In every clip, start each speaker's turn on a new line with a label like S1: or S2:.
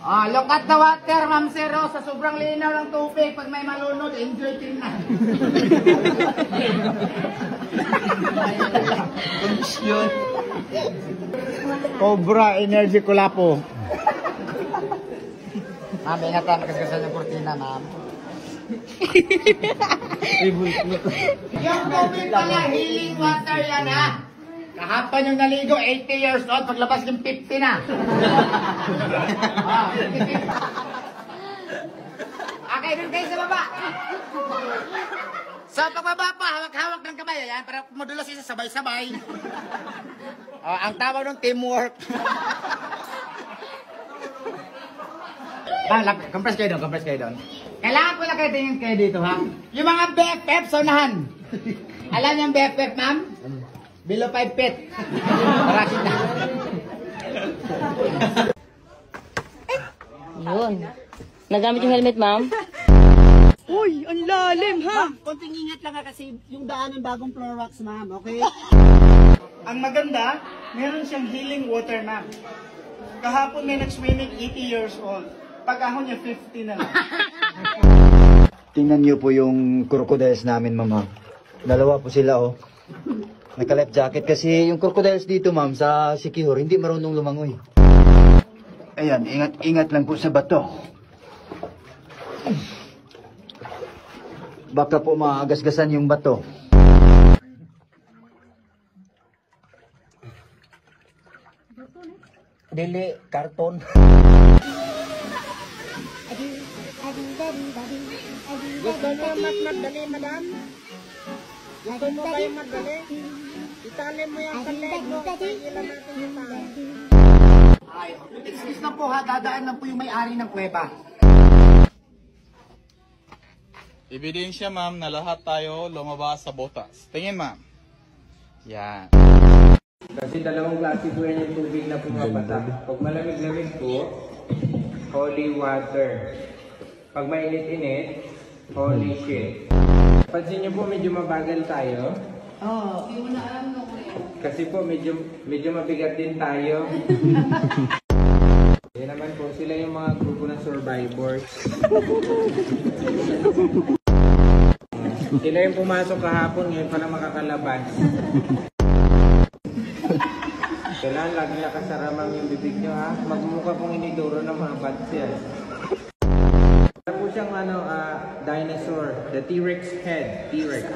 S1: Look at the water, Ma'am Zero. Sa sobrang linaw ng tubig, pag may malunod, enjoy din na.
S2: Kondisyon. Cobra Energy Kulapo.
S1: Ma'am, ingat lang. Kasgasan yung kurtina, ma'am. Yung tubig pala, healing water yan, ha? Kahapon yung naligo, 80 years old, paglabas yung 50 na. Okay, dun kayo sa baba. Sa pagbaba pa, hawak-hawak ng kamay, ayan, para madulas isa sabay-sabay. Ang tawag ng teamwork. Compress kayo doon. Kailangan ko lang kayo tingin kayo dito, ha? Yung mga BFF, saunahan. Alam niyo yung BFF, ma'am? Below 5 feet. Parasit na.
S3: Yun. Nagamit yung helmet, ma'am?
S4: Uy, ang lalim, ha?
S5: Konting ingat lang kasi yung daan ng bagong floor wax, ma'am, okay?
S2: Ang maganda, meron siyang healing water, ma'am. Kahapon may nag-swimming 80 years old. Pag-ahon niya 50 na lang.
S6: Tingnan niyo po yung crocodiles namin, mama. Dalawa po sila, oh. Naka-life jacket kasi yung crocodiles dito, ma'am, sa Sikihor, hindi marunong lumangoy. Ayan, ingat lang po sa bato. Baka po maagasgasan yung bato.
S1: Dili, karton.
S5: Gusto mo madali, madam? Gusto mo ba yung madali? Itali mo yung kaleg mo, ilan natin yung tao.
S1: Excuse na po, ha? Dadaan lang po yung may-ari ng kuweba.
S7: Ebidensya, ma'am, na lahat tayo lumabas sa botas. Tingin, ma'am. Yan.
S8: Kasi dalawang klase po yan yung tubig na pumapata. Pag malamig-lamig po, holy water. Pag mainit-init, holy shit. Pansin niyo po, medyo mabagal tayo.
S5: Oo, yung naalam mo ko eh.
S8: Kasi po, medyo mabigat din tayo. Yan naman po, sila yung mga grupo ng survivors. Sila yung pumasok kahapon, ngayon pala makakalabas. Kailangan lagi nakasaramang yung bibig nyo, ha? Magmumukha pong iniduro ng mga bats yan. Wala po siyang dinosaur, the T-Rex head, T-Rex.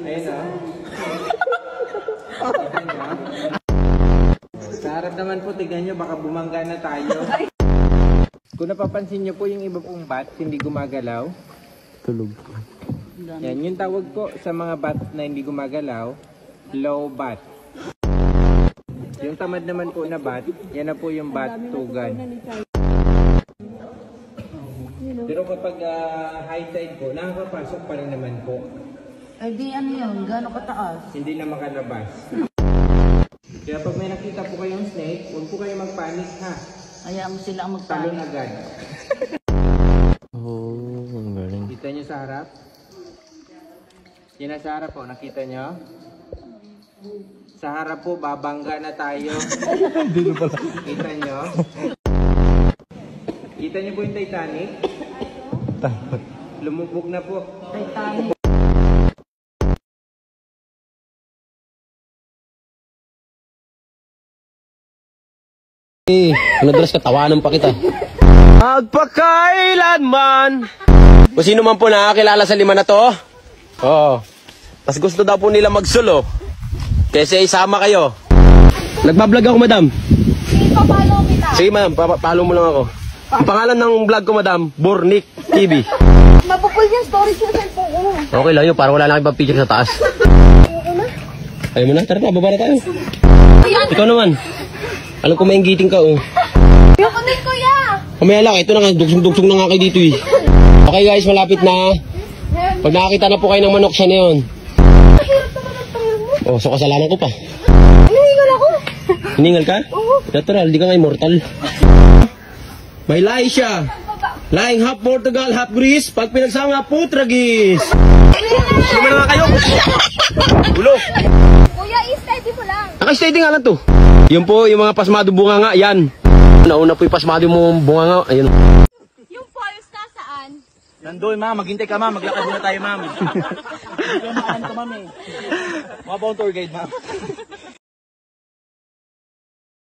S8: Ayun, ha? Tignan nyo. Sa harap naman po, tignan nyo, baka bumangga na tayo. Kung napapansin nyo po yung iba pong bats, hindi gumagalaw. Tulog. Yan, yung tawag po sa mga bats na hindi gumagalaw, low bat. Yung tamad naman po na bat, yan na po yung bat tugan. Pero kapag high tide po, nakakapasok pa rin naman po.
S5: Eh di ano yun, gano'ng kataas?
S8: Hindi na makalabas. Kaya pag may nakita po kayong snake, huwag po kayo magpanik, ha?
S5: Hayaan mo sila ang
S8: Talon
S5: magpanik.
S8: agad.
S6: Oh, ang galing.
S8: Kita nyo sa harap? Yan na sa harap po, nakita nyo? Sa harap po, babangga na tayo. Kita nyo? Kita nyo po yung Titanic? Lumubog na po.
S5: Titanic.
S9: Nadalas katawanan pa kita. Magpakailanman. Kung sino man po nakakilala sa lima na to. Oo. Tapos gusto daw po nila magsulo. Kasi isama kayo. Nagbablog ako, madam.
S3: Ipapalo kita.
S9: Sige, madam. Follow mo lang ako. Ang pangalan ng vlog ko, madam, Bornik TV.
S3: Mapupul yung storage yung cellphone ko.
S9: Okay lang yun. Para wala lang ibang picture sa taas. Ayaw mo na. Tara pa. Baba na tayo. Ikaw naman. Alam ko mainggiting ka, oh.
S3: Yung connect, kuya.
S9: Kamaya lang. Ito na nga. Dugsong-dugsong na nga kayo dito, eh. Okay, guys. Malapit na. Pag nakakita na po kayo ng manok, siya na yun. Oh, so kasalanan ko pa.
S3: Hinihingal ako.
S9: Hiningal ka? Oo. Natural, di ka nga immortal. May lahi siya. Lahing half Portugal, half Greece. Pag pinagsama, putragis. Sino na nga kayo? Ulo.
S3: Kuya, i-steady mo lang.
S9: Naka-steady nga lang to. Yun po, yung mga pasmado bunga nga, yan. Nauna po ipasmado mo bunga nga. Ayun.
S3: Yung falls nasaan?
S9: Nandoy, ma'am. Maghintay ka, ma'am. Maglakad muna tayo, ma'am. Hindi ka ma'am eh. Mga tour guide, ma'am.